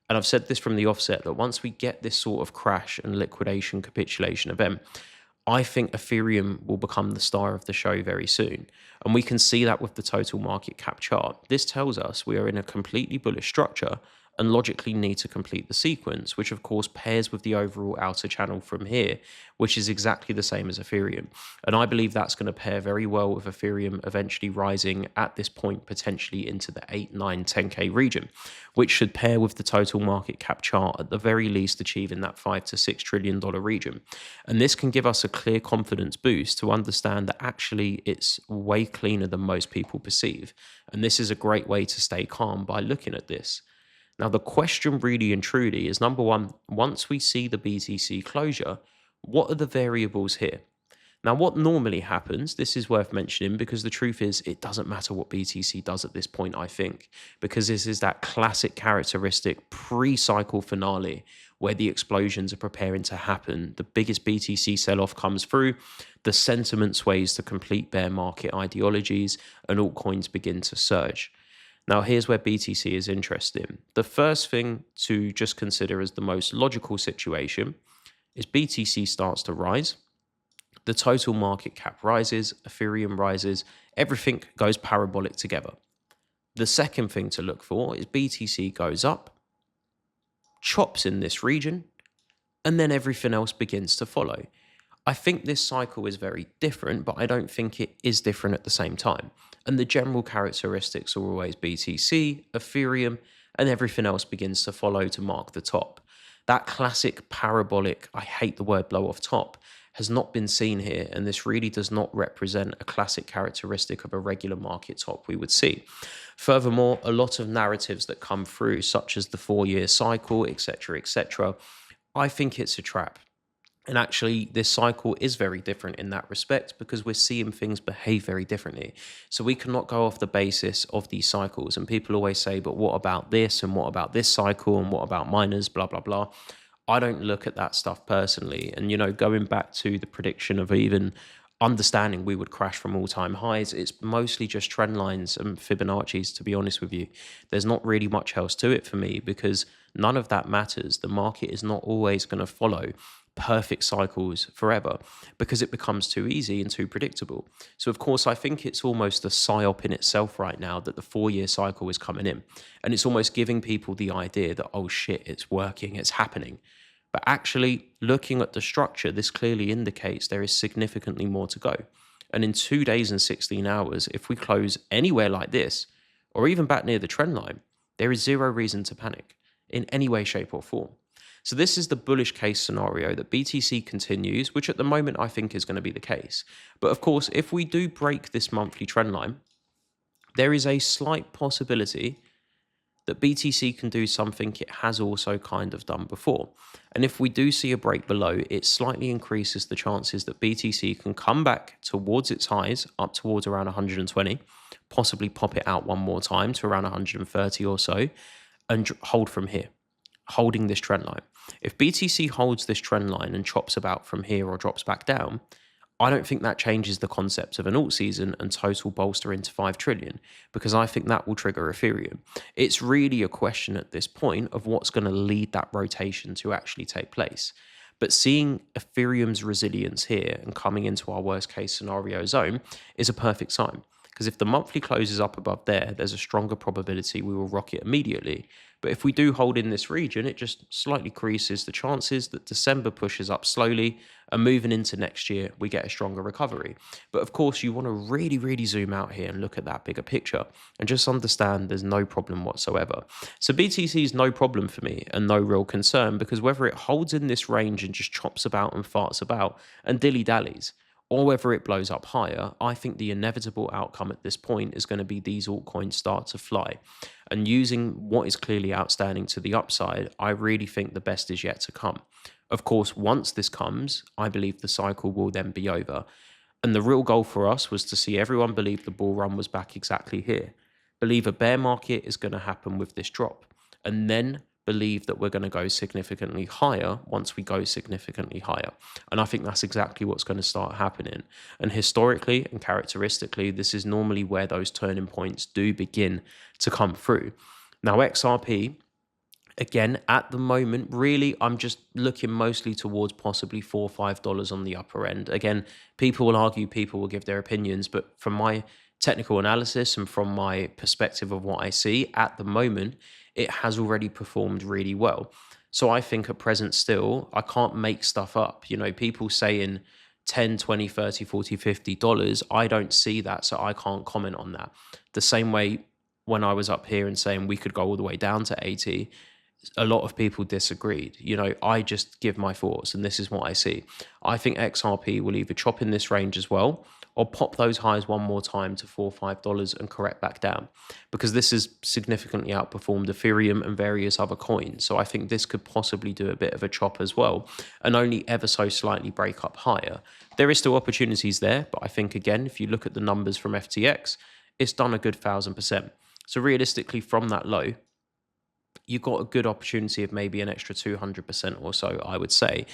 and I've said this from the offset, that once we get this sort of crash and liquidation capitulation event, I think Ethereum will become the star of the show very soon. And we can see that with the total market cap chart. This tells us we are in a completely bullish structure and logically need to complete the sequence, which of course pairs with the overall outer channel from here, which is exactly the same as Ethereum. And I believe that's going to pair very well with Ethereum eventually rising at this point potentially into the 8, 9, 10K region, which should pair with the total market cap chart at the very least achieving that $5 to $6 trillion region. And this can give us a clear confidence boost to understand that actually it's way cleaner than most people perceive. And this is a great way to stay calm by looking at this. Now, the question really and truly is, number one, once we see the BTC closure, what are the variables here? Now, what normally happens, this is worth mentioning because the truth is it doesn't matter what BTC does at this point, I think, because this is that classic characteristic pre-cycle finale where the explosions are preparing to happen. The biggest BTC sell-off comes through, the sentiment sways to complete bear market ideologies, and altcoins begin to surge. Now, here's where BTC is interesting. The first thing to just consider as the most logical situation is BTC starts to rise, the total market cap rises, Ethereum rises, everything goes parabolic together. The second thing to look for is BTC goes up, chops in this region, and then everything else begins to follow. I think this cycle is very different, but I don't think it is different at the same time. And the general characteristics are always BTC, Ethereum, and everything else begins to follow to mark the top. That classic parabolic, I hate the word blow off top, has not been seen here, and this really does not represent a classic characteristic of a regular market top we would see. Furthermore, a lot of narratives that come through, such as the 4-year cycle, etc., I think it's a trap. And actually, this cycle is very different in that respect because we're seeing things behave very differently. So we cannot go off the basis of these cycles. And people always say, but what about this? And what about this cycle? And what about miners? Blah, blah, blah. I don't look at that stuff personally. And, you know, going back to the prediction of even understanding we would crash from all-time highs, it's mostly just trend lines and Fibonacci's, to be honest with you. There's not really much else to it for me because none of that matters. The market is not always going to follow perfect cycles forever because it becomes too easy and too predictable. So of course, I think it's almost a psyop in itself right now that the 4-year cycle is coming in, and it's almost giving people the idea that, oh shit, it's working, it's happening. But actually, looking at the structure, this clearly indicates there is significantly more to go. And in 2 days and 16 hours, if we close anywhere like this, or even back near the trend line, there is zero reason to panic in any way, shape or form. So this is the bullish case scenario that BTC continues, which at the moment I think is going to be the case. But of course, if we do break this monthly trend line, there is a slight possibility that BTC can do something it has also kind of done before. And if we do see a break below, it slightly increases the chances that BTC can come back towards its highs, up towards around 120, possibly pop it out one more time to around 130 or so, and hold from here, holding this trend line. If BTC holds this trend line and chops about from here or drops back down, I don't think that changes the concept of an alt season and total bolster into 5 trillion, because I think that will trigger Ethereum. It's really a question at this point of what's going to lead that rotation to actually take place. But seeing Ethereum's resilience here and coming into our worst case scenario zone is a perfect sign. Because if the monthly closes up above there, there's a stronger probability we will rock it immediately. But if we do hold in this region, it just slightly increases the chances that December pushes up slowly, and moving into next year, we get a stronger recovery. But of course, you want to really, really zoom out here and look at that bigger picture and just understand there's no problem whatsoever. So BTC is no problem for me and no real concern, because whether it holds in this range and just chops about and farts about and dilly-dallies, or whether it blows up higher, I think the inevitable outcome at this point is going to be these altcoins start to fly. And using what is clearly outstanding to the upside, I really think the best is yet to come. Of course, once this comes, I believe the cycle will then be over. And the real goal for us was to see everyone believe the bull run was back exactly here. Believe a bear market is going to happen with this drop. And then believe that we're going to go significantly higher once we go significantly higher. And I think that's exactly what's going to start happening. And historically and characteristically, this is normally where those turning points do begin to come through. Now, XRP, again, at the moment, really, I'm just looking mostly towards possibly $4 or $5 on the upper end. Again, people will argue, people will give their opinions, but from my technical analysis and from my perspective of what I see at the moment, it has already performed really well. So I think at present still, I can't make stuff up. You know, people saying 10, 20, 30, 40, $50, I don't see that, so I can't comment on that. The same way when I was up here and saying we could go all the way down to 80, a lot of people disagreed. You know, I just give my thoughts, and this is what I see. I think XRP will either chop in this range as well, or pop those highs one more time to $4 or $5 and correct back down, because this has significantly outperformed Ethereum and various other coins. So I think this could possibly do a bit of a chop as well, and only ever so slightly break up higher. There is still opportunities there, but I think, again, if you look at the numbers from FTX, it's done a good 1,000%. So realistically, from that low, you've got a good opportunity of maybe an extra 200% or so, I would say.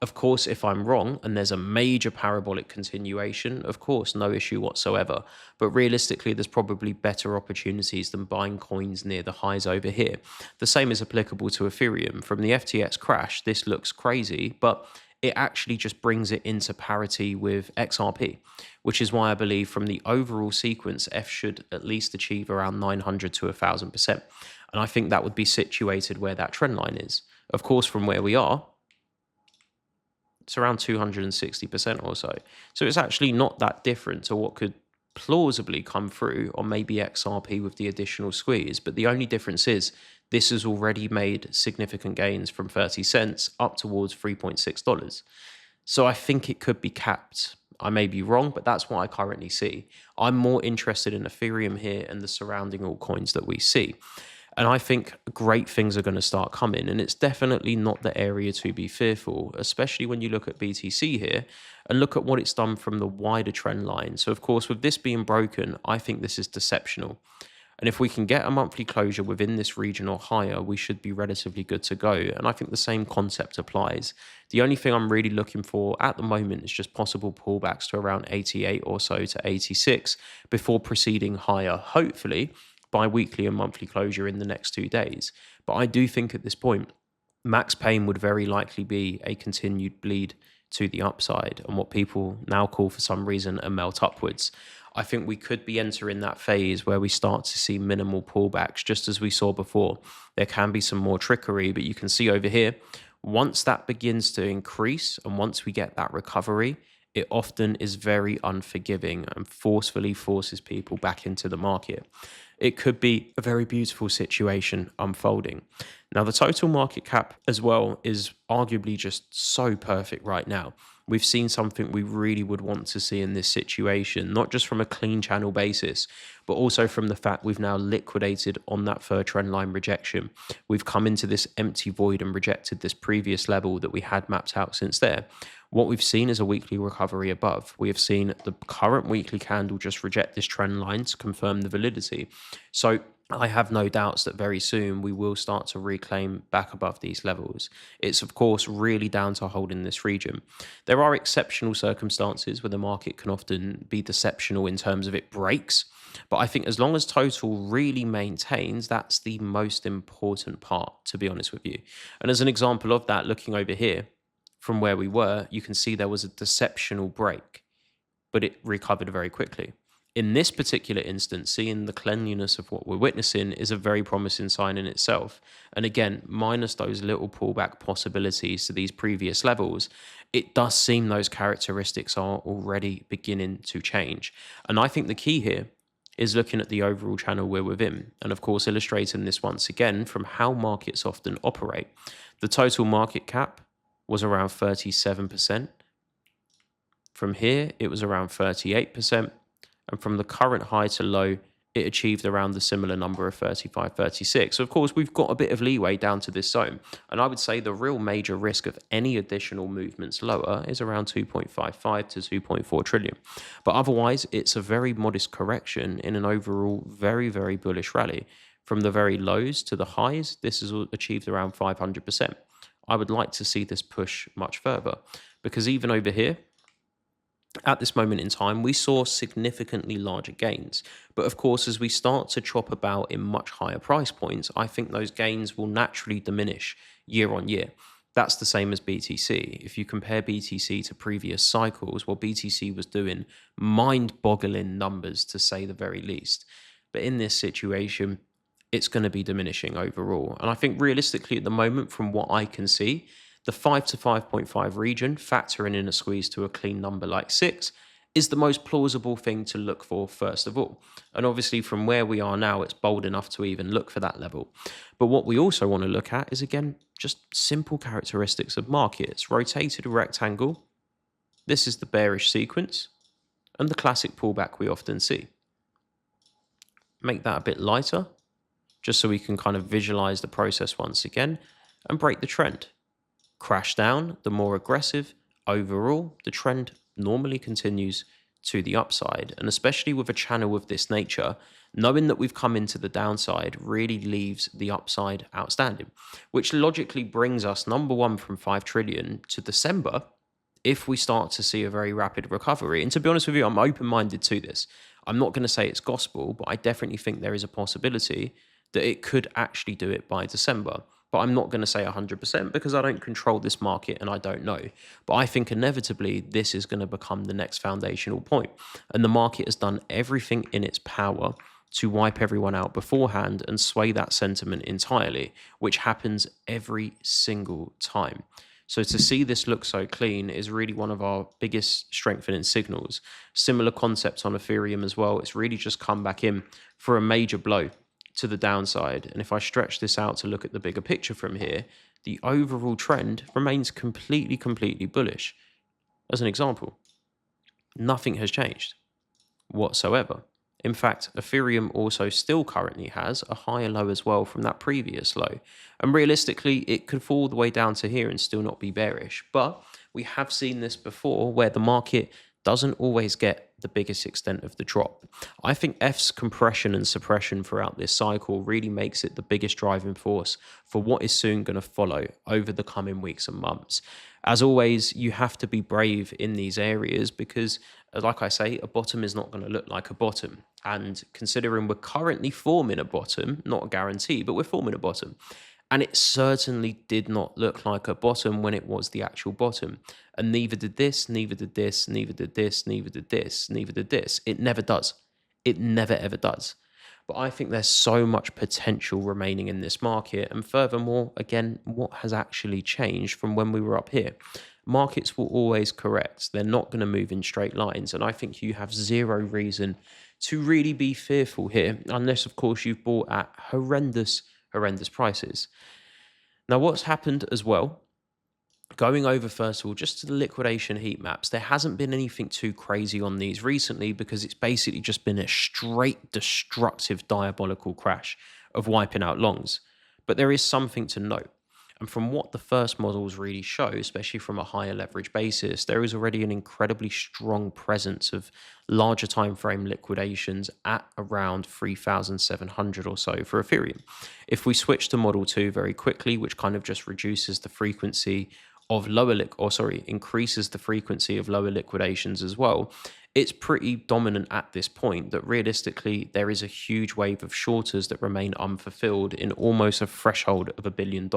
Of course, if I'm wrong and there's a major parabolic continuation, of course, no issue whatsoever. But realistically, there's probably better opportunities than buying coins near the highs over here. The same is applicable to Ethereum. From the FTX crash, this looks crazy, but it actually just brings it into parity with XRP, which is why I believe from the overall sequence, F should at least achieve around 900 to 1,000%. And I think that would be situated where that trend line is. Of course, from where we are, it's around 260% or so. So it's actually not that different to what could plausibly come through on maybe XRP with the additional squeeze. But the only difference is this has already made significant gains from 30 cents up towards $3.6. So I think it could be capped. I may be wrong, but that's what I currently see. I'm more interested in Ethereum here and the surrounding altcoins that we see. And I think great things are going to start coming. And it's definitely not the area to be fearful, especially when you look at BTC here and look at what it's done from the wider trend line. So, of course, with this being broken, I think this is deceptional. And if we can get a monthly closure within this region or higher, we should be relatively good to go. And I think the same concept applies. The only thing I'm really looking for at the moment is just possible pullbacks to around 88 or so to 86 before proceeding higher, hopefully by weekly and monthly closure in the next 2 days. But I do think at this point, max pain would very likely be a continued bleed to the upside and what people now call for some reason a melt upwards. I think we could be entering that phase where we start to see minimal pullbacks, just as we saw before. There can be some more trickery, but you can see over here, once that begins to increase and once we get that recovery, it often is very unforgiving and forcefully forces people back into the market. It could be a very beautiful situation unfolding. Now, the total market cap as well is arguably just so perfect right now. We've seen something we really would want to see in this situation, not just from a clean channel basis, but also from the fact we've now liquidated on that third trend line rejection. We've come into this empty void and rejected this previous level that we had mapped out since there. What we've seen is a weekly recovery above. We have seen the current weekly candle just reject this trend line to confirm the validity. So I have no doubts that very soon we will start to reclaim back above these levels. It's, of course, really down to holding this region. There are exceptional circumstances where the market can often be deceptional in terms of it breaks. But I think as long as total really maintains, that's the most important part, to be honest with you. And as an example of that, looking over here from where we were, you can see there was a deceptional break, but it recovered very quickly. In this particular instance, seeing the cleanliness of what we're witnessing is a very promising sign in itself. And again, minus those little pullback possibilities to these previous levels, it does seem those characteristics are already beginning to change. And I think the key here is looking at the overall channel we're within. And of course, illustrating this once again from how markets often operate. The total market cap was around 37%. From here, it was around 38%. And from the current high to low, it achieved around the similar number of 35, 36. So of course, we've got a bit of leeway down to this zone. And I would say the real major risk of any additional movements lower is around 2.55 to 2.4 trillion. But otherwise, it's a very modest correction in an overall very, very bullish rally. From the very lows to the highs, this has achieved around 500%. I would like to see this push much further, because even over here, at this moment in time, we saw significantly larger gains. But of course, as we start to chop about in much higher price points, I think those gains will naturally diminish year on year. That's the same as BTC. If you compare BTC to previous cycles, well, BTC was doing mind-boggling numbers, to say the very least. But in this situation, it's going to be diminishing overall. And I think realistically at the moment, from what I can see, the 5 to 5.5 region, factoring in a squeeze to a clean number like 6, is the most plausible thing to look for first of all. And obviously from where we are now, it's bold enough to even look for that level. But what we also want to look at is, again, just simple characteristics of markets. Rotated rectangle, this is the bearish sequence, and the classic pullback we often see. Make that a bit lighter, just so we can kind of visualize the process once again, and break the trend. Crash down, the more aggressive. Overall, the trend normally continues to the upside. And especially with a channel of this nature, knowing that we've come into the downside really leaves the upside outstanding, which logically brings us, number one, from 5 trillion to December, if we start to see a very rapid recovery. And to be honest with you, I'm open-minded to this. I'm not going to say it's gospel, but I definitely think there is a possibility that it could actually do it by December. But I'm not going to say 100% because I don't control this market and I don't know. But I think inevitably this is going to become the next foundational point. And the market has done everything in its power to wipe everyone out beforehand and sway that sentiment entirely, which happens every single time. So to see this look so clean is really one of our biggest strengthening signals. Similar concepts on Ethereum as well. It's really just come back in for a major blow to the downside. And if I stretch this out to look at the bigger picture from here, the overall trend remains completely bullish. As an example, nothing has changed whatsoever. In fact, Ethereum also still currently has a higher low as well from that previous low. And realistically, it could fall all the way down to here and still not be bearish. But we have seen this before where the market doesn't always get the biggest extent of the drop. I think F's compression and suppression throughout this cycle really makes it the biggest driving force for what is soon going to follow over the coming weeks and months. As always, you have to be brave in these areas because, like I say, a bottom is not going to look like a bottom. And considering we're currently forming a bottom, not a guarantee, but we're forming a bottom. And it certainly did not look like a bottom when it was the actual bottom. And neither did this, neither did this, neither did this, neither did this, neither did this. It never does. It never, ever does. But I think there's so much potential remaining in this market. And furthermore, again, what has actually changed from when we were up here? Markets will always correct. They're not going to move in straight lines. And I think you have zero reason to really be fearful here, unless, of course, you've bought at horrendous prices. Now, what's happened as well, going over first of all, just to the liquidation heat maps, there hasn't been anything too crazy on these recently because it's basically just been a straight destructive diabolical crash of wiping out longs. But there is something to note. And from what the first models really show, especially from a higher leverage basis, there is already an incredibly strong presence of larger time frame liquidations at around 3,700 or so for Ethereum. If we switch to Model 2 very quickly, which kind of just reduces the frequency of increases the frequency of lower liquidations as well, it's pretty dominant at this point that realistically there is a huge wave of shorters that remain unfulfilled in almost a threshold of $1 billion.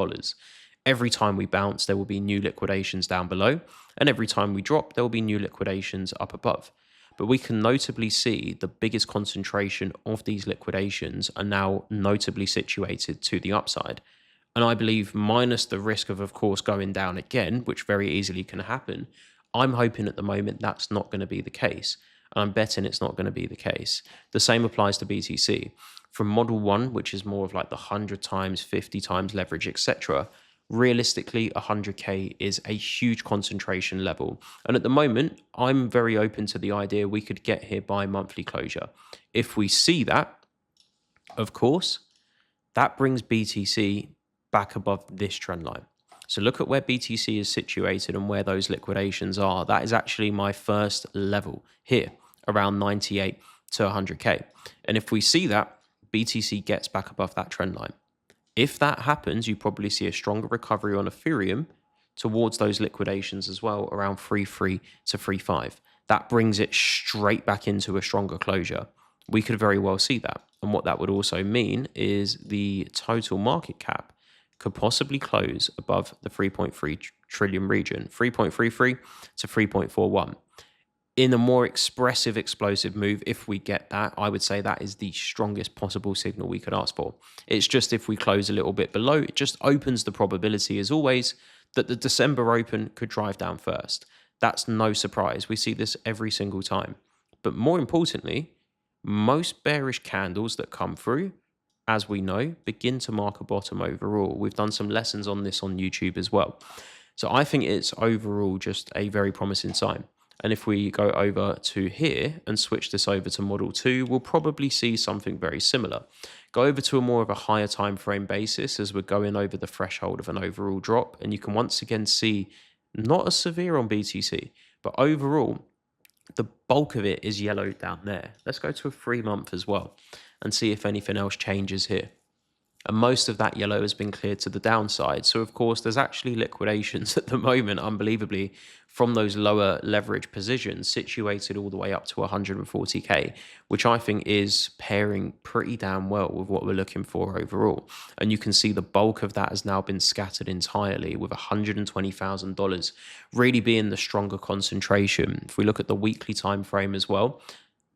Every time we bounce, there will be new liquidations down below, and every time we drop, there will be new liquidations up above. But we can notably see the biggest concentration of these liquidations are now notably situated to the upside. And I believe, minus the risk of course, going down again, which very easily can happen, I'm hoping at the moment that's not going to be the case. And I'm betting it's not going to be the case. The same applies to BTC. From Model 1, which is more of like the 100 times, 50 times leverage, etc., realistically, 100K is a huge concentration level. And at the moment, I'm very open to the idea we could get here by monthly closure. If we see that, of course, that brings BTC back above this trend line. So look at where BTC is situated and where those liquidations are. That is actually my first level here, around 98 to 100K. And if we see that, BTC gets back above that trend line. If that happens, you probably see a stronger recovery on Ethereum towards those liquidations as well, around 3.3 to 3.5. That brings it straight back into a stronger closure. We could very well see that. And what that would also mean is the total market cap could possibly close above the 3.3 trillion region, 3.33 to 3.41. In a more expressive, explosive move, if we get that, I would say that is the strongest possible signal we could ask for. It's just if we close a little bit below, it just opens the probability, as always, that the December open could drive down first. That's no surprise. We see this every single time. But more importantly, most bearish candles that come through, as we know, begin to mark a bottom overall. We've done some lessons on this on YouTube as well. So I think it's overall just a very promising sign. And if we go over to here and switch this over to Model 2, we'll probably see something very similar. Go over to a more of a higher time frame basis as we're going over the threshold of an overall drop. And you can once again see not as severe on BTC, but overall, the bulk of it is yellowed down there. Let's go to a 3-month as well and see if anything else changes here. And most of that yellow has been cleared to the downside. So, of course, there's actually liquidations at the moment, unbelievably, from those lower leverage positions situated all the way up to 140K, which I think is pairing pretty damn well with what we're looking for overall. And you can see the bulk of that has now been scattered entirely, with $120,000 really being the stronger concentration. If we look at the weekly time frame as well,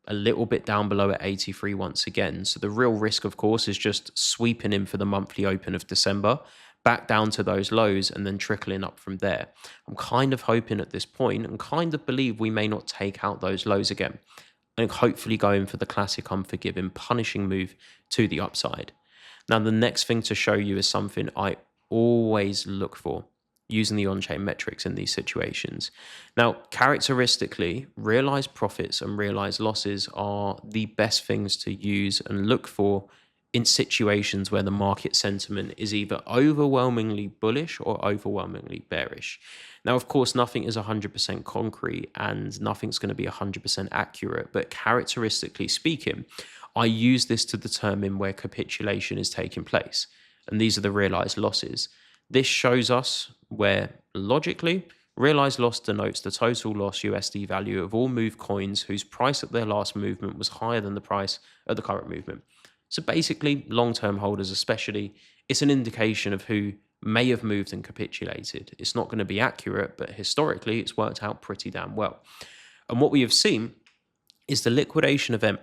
a little bit down below at 83 once again. So the real risk, of course, is just sweeping in for the monthly open of December, back down to those lows and then trickling up from there. I'm kind of hoping at this point and kind of believe we may not take out those lows again and hopefully go in for the classic unforgiving punishing move to the upside. Now, the next thing to show you is something I always look for using the on-chain metrics in these situations. Now, characteristically, realized profits and realized losses are the best things to use and look for in situations where the market sentiment is either overwhelmingly bullish or overwhelmingly bearish. Now, of course, nothing is 100% concrete and nothing's going to be 100% accurate, but characteristically speaking, I use this to determine where capitulation is taking place. And these are the realized losses. This shows us where, logically, realized loss denotes the total loss USD value of all moved coins whose price at their last movement was higher than the price at the current movement. So basically, long-term holders especially, it's an indication of who may have moved and capitulated. It's not going to be accurate, but historically, it's worked out pretty damn well. And what we have seen is the liquidation event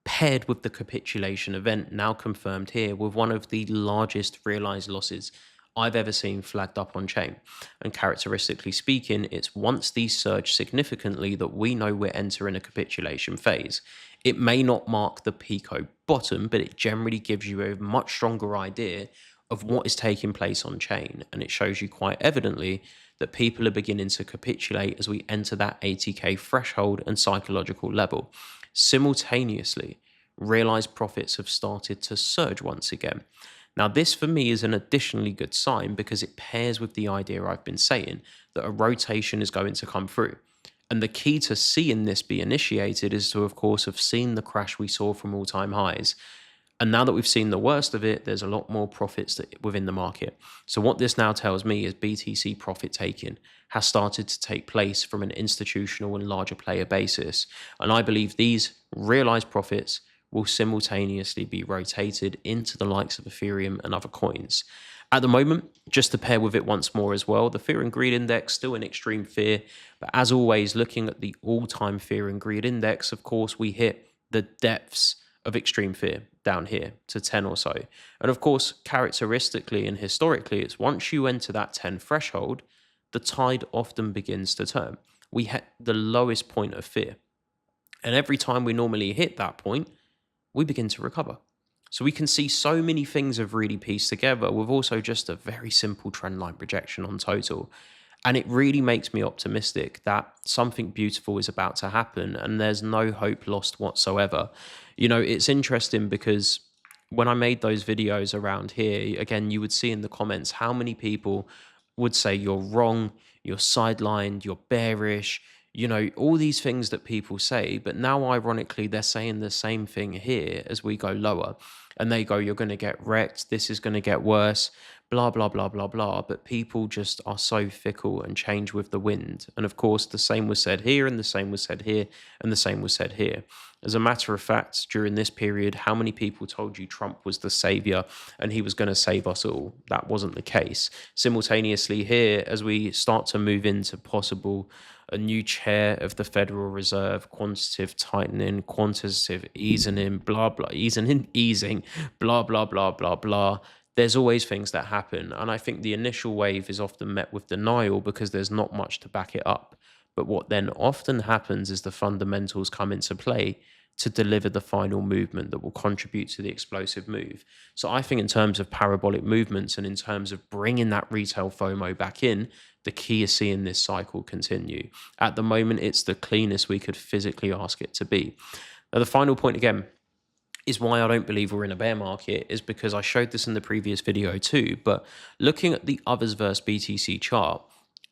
paired with the capitulation event, now confirmed here, with one of the largest realized losses I've ever seen flagged up on chain. And characteristically speaking, it's once these surge significantly that we know we're entering a capitulation phase. It may not mark the Pico bottom, but it generally gives you a much stronger idea of what is taking place on chain. And it shows you quite evidently that people are beginning to capitulate as we enter that 80K threshold and psychological level. Simultaneously, realized profits have started to surge once again. Now, this for me is an additionally good sign because it pairs with the idea I've been saying that a rotation is going to come through. And the key to seeing this be initiated is to, of course, have seen the crash we saw from all-time highs. And now that we've seen the worst of it, there's a lot more profits within the market. So what this now tells me is BTC profit taking has started to take place from an institutional and larger player basis. And I believe these realized profits will simultaneously be rotated into the likes of Ethereum and other coins. At the moment, just to pair with it once more as well, the fear and greed index still in extreme fear. But as always, looking at the all-time fear and greed index, of course, we hit the depths of extreme fear down here to 10 or so. And of course, characteristically and historically, it's once you enter that 10 threshold, the tide often begins to turn. We hit the lowest point of fear. And every time we normally hit that point, we begin to recover. So we can see so many things have really pieced together with also just a very simple trend line projection on total. And it really makes me optimistic that something beautiful is about to happen and there's no hope lost whatsoever. You know, it's interesting because when I made those videos around here, again, you would see in the comments how many people would say you're wrong, you're sidelined, you're bearish, you know, all these things that people say. But now, ironically, they're saying the same thing here as we go lower. And they go, you're going to get wrecked, this is going to get worse, blah, blah, blah, blah, blah. But people just are so fickle and change with the wind. And of course, the same was said here, and the same was said here, and the same was said here. As a matter of fact, during this period, how many people told you Trump was the savior and he was going to save us all? That wasn't the case. Simultaneously here, as we start to move into possible a new chair of the Federal Reserve, quantitative tightening, quantitative easing in, blah, blah, easing, blah, blah, blah, blah, blah. There's always things that happen. And I think the initial wave is often met with denial because there's not much to back it up. But what then often happens is the fundamentals come into play to deliver the final movement that will contribute to the explosive move. So I think in terms of parabolic movements and in terms of bringing that retail FOMO back in, the key is seeing this cycle continue. At the moment, it's the cleanest we could physically ask it to be. Now, the final point again is why I don't believe we're in a bear market is because I showed this in the previous video too, but looking at the others versus BTC chart,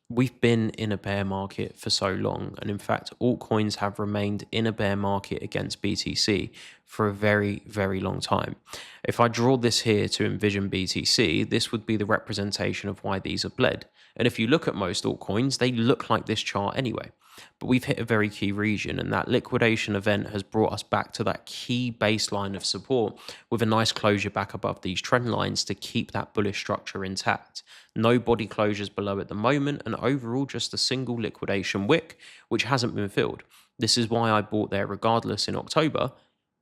we've been in a bear market for so long. And in fact, altcoins have remained in a bear market against BTC for a very, very long time. If I draw this here to envision BTC, this would be the representation of why these are bled. And if you look at most altcoins, they look like this chart anyway. But we've hit a very key region, and that liquidation event has brought us back to that key baseline of support with a nice closure back above these trend lines to keep that bullish structure intact. No body closures below at the moment, and overall just a single liquidation wick, which hasn't been filled. This is why I bought there regardless in October,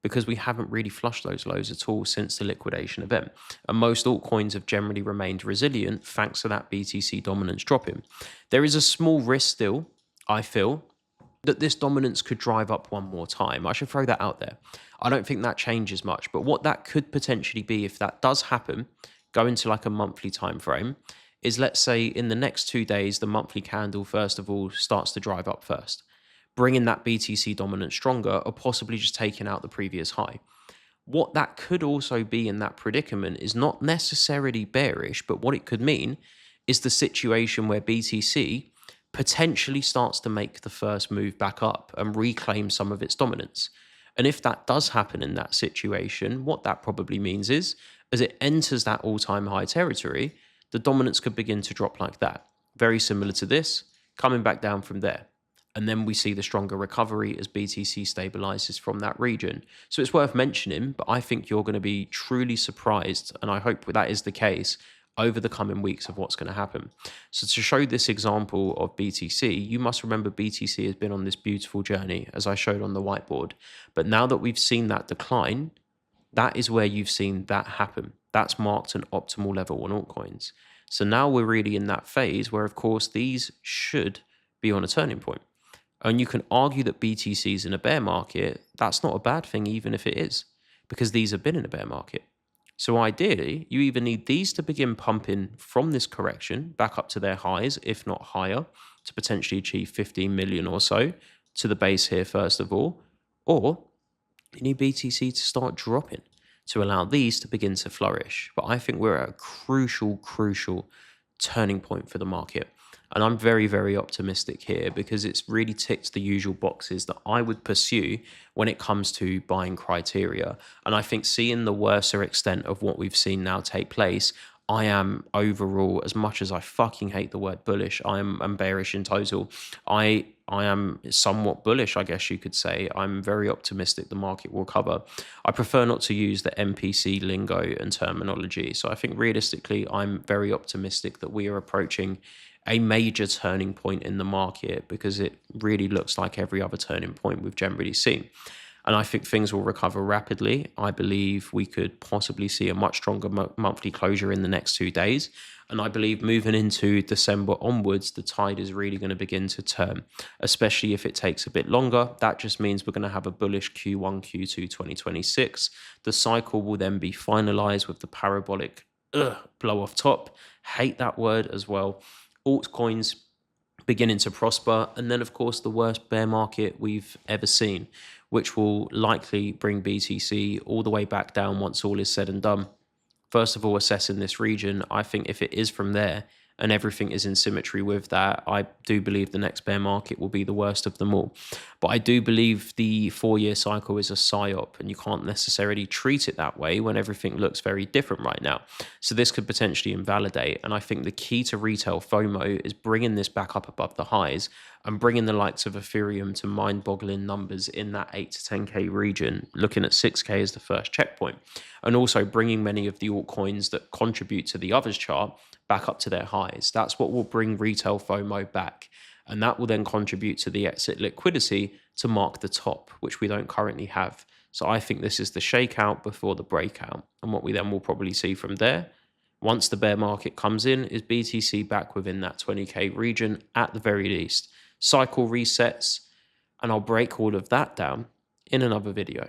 because we haven't really flushed those lows at all since the liquidation event. And most altcoins have generally remained resilient thanks to that BTC dominance dropping. There is a small risk still, I feel, that this dominance could drive up one more time. I should throw that out there. I don't think that changes much, but what that could potentially be if that does happen, go into like a monthly time frame, is let's say in the next 2 days, the monthly candle, first of all, starts to drive up first, bringing that BTC dominance stronger or possibly just taking out the previous high. What that could also be in that predicament is not necessarily bearish, but what it could mean is the situation where BTC potentially starts to make the first move back up and reclaim some of its dominance. And if that does happen in that situation, what that probably means is, as it enters that all-time high territory, the dominance could begin to drop like that. Very similar to this, coming back down from there. And then we see the stronger recovery as BTC stabilizes from that region. So it's worth mentioning, but I think you're going to be truly surprised, and I hope that is the case, over the coming weeks of what's going to happen. So to show this example of BTC, you must remember BTC has been on this beautiful journey, as I showed on the whiteboard. But now that we've seen that decline, that is where you've seen that happen. That's marked an optimal level on altcoins. So now we're really in that phase where, of course, these should be on a turning point. And you can argue that BTC is in a bear market. That's not a bad thing, even if it is, because these have been in a bear market. So ideally, you either need these to begin pumping from this correction back up to their highs, if not higher, to potentially achieve 15 million or so to the base here, first of all, or you need BTC to start dropping to allow these to begin to flourish. But I think we're at a crucial turning point for the market. And I'm very, very optimistic here because it's really ticked the usual boxes that I would pursue when it comes to buying criteria. And I think seeing the worser extent of what we've seen now take place, I am overall, as much as I fucking hate the word bullish, I'm bearish in total. I am somewhat bullish, I guess you could say. I'm very optimistic the market will recover. I prefer not to use the MPC lingo and terminology. So I think realistically, I'm very optimistic that we are approaching a major turning point in the market because it really looks like every other turning point we've generally seen. And I think things will recover rapidly. I believe we could possibly see a much stronger monthly closure in the next 2 days. And I believe moving into December onwards, the tide is really going to begin to turn, especially if it takes a bit longer. That just means we're going to have a bullish Q1, Q2 2026. The cycle will then be finalized with the parabolic blow off top. Hate that word as well. Altcoins beginning to prosper, and then of course the worst bear market we've ever seen, which will likely bring BTC all the way back down once all is said and done. First of all, assessing this region, I think if it is from there and everything is in symmetry with that, I do believe the next bear market will be the worst of them all. But I do believe the 4-year cycle is a psyop, and you can't necessarily treat it that way when everything looks very different right now. So this could potentially invalidate. And I think the key to retail FOMO is bringing this back up above the highs and bringing the likes of Ethereum to mind-boggling numbers in that 8 to 10K region, looking at 6K as the first checkpoint, and also bringing many of the altcoins that contribute to the others chart back up to their highs. That's what will bring retail FOMO back. And that will then contribute to the exit liquidity to mark the top, which we don't currently have. So I think this is the shakeout before the breakout. And what we then will probably see from there, once the bear market comes in, is BTC back within that 20K region at the very least. Cycle resets, and I'll break all of that down in another video.